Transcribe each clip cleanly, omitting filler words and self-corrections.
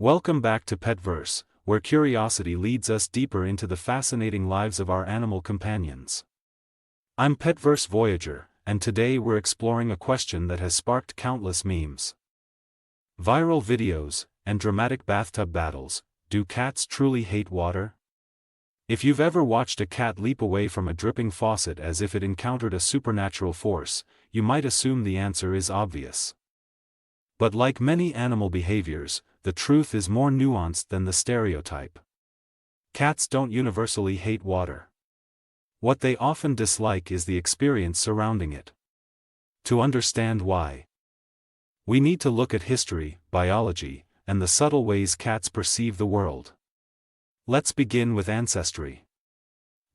Welcome back to Petverse, where curiosity leads us deeper into the fascinating lives of our animal companions. I'm Petverse Voyager, and today we're exploring a question that has sparked countless memes, viral videos, and dramatic bathtub battles. Do cats truly hate water? If you've ever watched a cat leap away from a dripping faucet as if it encountered a supernatural force, you might assume the answer is obvious. But like many animal behaviors, the truth is more nuanced than the stereotype. Cats don't universally hate water. What they often dislike is the experience surrounding it. To understand why, we need to look at history, biology, and the subtle ways cats perceive the world. Let's begin with ancestry.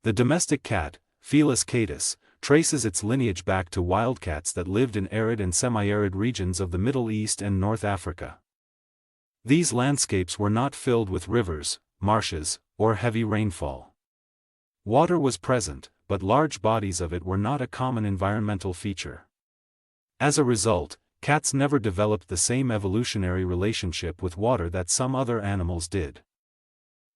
The domestic cat, Felis catus, traces its lineage back to wildcats that lived in arid and semi-arid regions of the Middle East and North Africa. These landscapes were not filled with rivers, marshes, or heavy rainfall. Water was present, but large bodies of it were not a common environmental feature. As a result, cats never developed the same evolutionary relationship with water that some other animals did.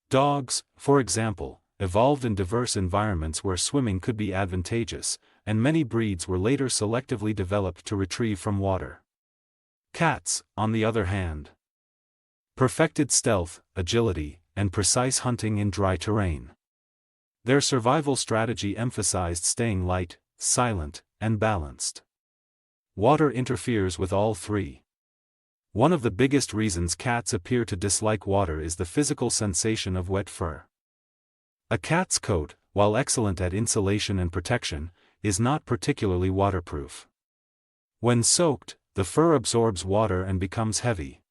Dogs, for example, evolved in diverse environments where swimming could be advantageous, and many breeds were later selectively developed to retrieve from water. Cats, on the other hand, perfected stealth, agility, and precise hunting in dry terrain. Their survival strategy emphasized staying light, silent, and balanced. Water interferes with all three. One of the biggest reasons cats appear to dislike water is the physical sensation of wet fur. A cat's coat, while excellent at insulation and protection, is not particularly waterproof. When soaked, the fur absorbs water and becomes heavy.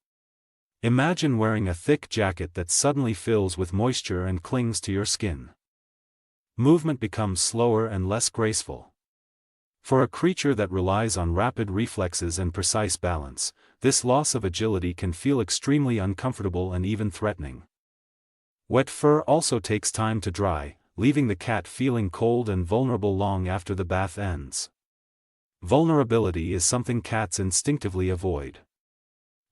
Imagine wearing a thick jacket that suddenly fills with moisture and clings to your skin. Movement becomes slower and less graceful. For a creature that relies on rapid reflexes and precise balance, this loss of agility can feel extremely uncomfortable and even threatening. Wet fur also takes time to dry, leaving the cat feeling cold and vulnerable long after the bath ends. Vulnerability is something cats instinctively avoid.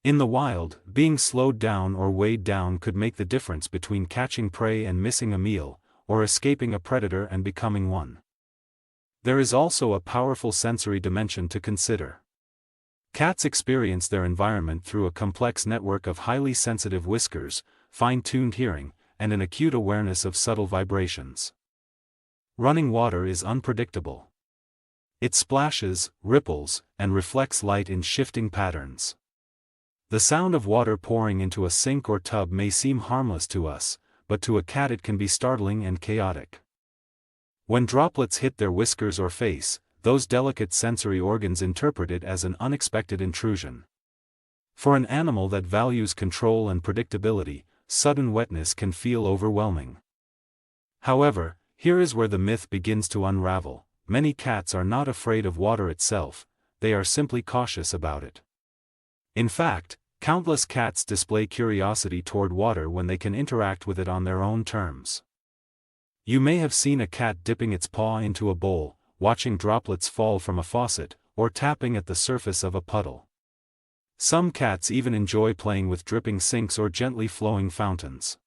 In the wild, being slowed down or weighed down could make the difference between catching prey and missing a meal, or escaping a predator and becoming one. There is also a powerful sensory dimension to consider. Cats experience their environment through a complex network of highly sensitive whiskers, fine-tuned hearing, and an acute awareness of subtle vibrations. Running water is unpredictable. It splashes, ripples, and reflects light in shifting patterns. The sound of water pouring into a sink or tub may seem harmless to us, but to a cat it can be startling and chaotic. When droplets hit their whiskers or face, those delicate sensory organs interpret it as an unexpected intrusion. For an animal that values control and predictability, sudden wetness can feel overwhelming. However, here is where the myth begins to unravel. Many cats are not afraid of water itself, they are simply cautious about it. In fact, countless cats display curiosity toward water when they can interact with it on their own terms. You may have seen a cat dipping its paw into a bowl, watching droplets fall from a faucet, or tapping at the surface of a puddle. Some cats even enjoy playing with dripping sinks or gently flowing fountains.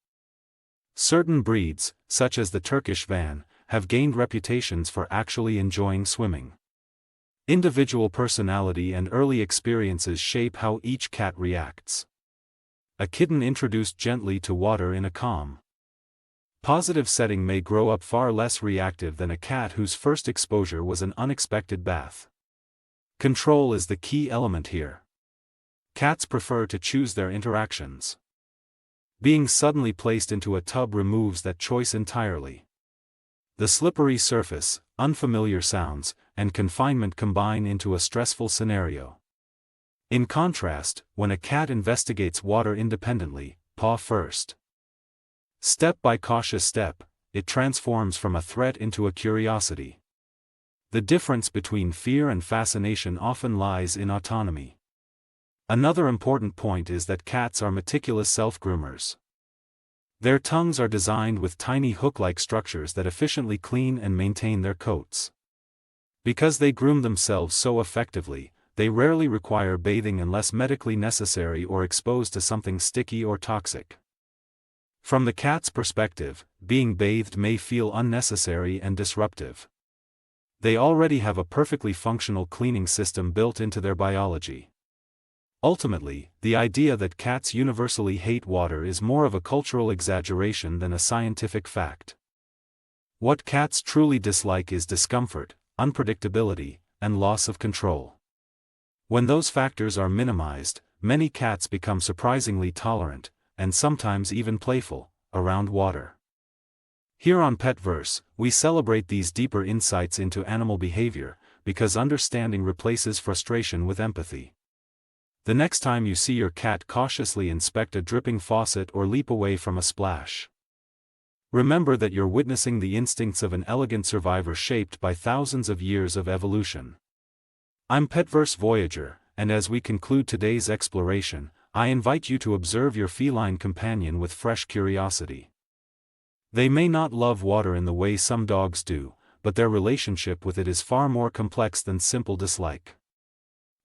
Certain breeds, such as the Turkish Van, have gained reputations for actually enjoying swimming. Individual personality and early experiences shape how each cat reacts. A kitten introduced gently to water in a calm, positive setting may grow up far less reactive than a cat whose first exposure was an unexpected bath. Control is the key element here. Cats prefer to choose their interactions. Being suddenly placed into a tub removes that choice entirely. The slippery surface, unfamiliar sounds, and confinement combine into a stressful scenario. In contrast, when a cat investigates water independently, paw first, step by cautious step, it transforms from a threat into a curiosity. The difference between fear and fascination often lies in autonomy. Another important point is that cats are meticulous self-groomers. Their tongues are designed with tiny hook-like structures that efficiently clean and maintain their coats. Because they groom themselves so effectively, they rarely require bathing unless medically necessary or exposed to something sticky or toxic. From the cat's perspective, being bathed may feel unnecessary and disruptive. They already have a perfectly functional cleaning system built into their biology. Ultimately, the idea that cats universally hate water is more of a cultural exaggeration than a scientific fact. What cats truly dislike is discomfort, unpredictability, and loss of control. When those factors are minimized, many cats become surprisingly tolerant, and sometimes even playful, around water. Here on Petverse, we celebrate these deeper insights into animal behavior, because understanding replaces frustration with empathy. The next time you see your cat cautiously inspect a dripping faucet or leap away from a splash, remember that you're witnessing the instincts of an elegant survivor shaped by thousands of years of evolution. I'm Petverse Voyager, and as we conclude today's exploration, I invite you to observe your feline companion with fresh curiosity. They may not love water in the way some dogs do, but their relationship with it is far more complex than simple dislike.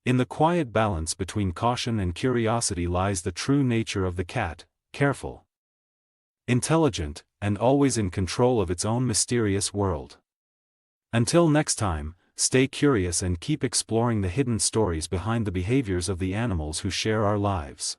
In the quiet balance between caution and curiosity lies the true nature of the cat, careful, intelligent, and always in control of its own mysterious world. Until next time, stay curious and keep exploring the hidden stories behind the behaviors of the animals who share our lives.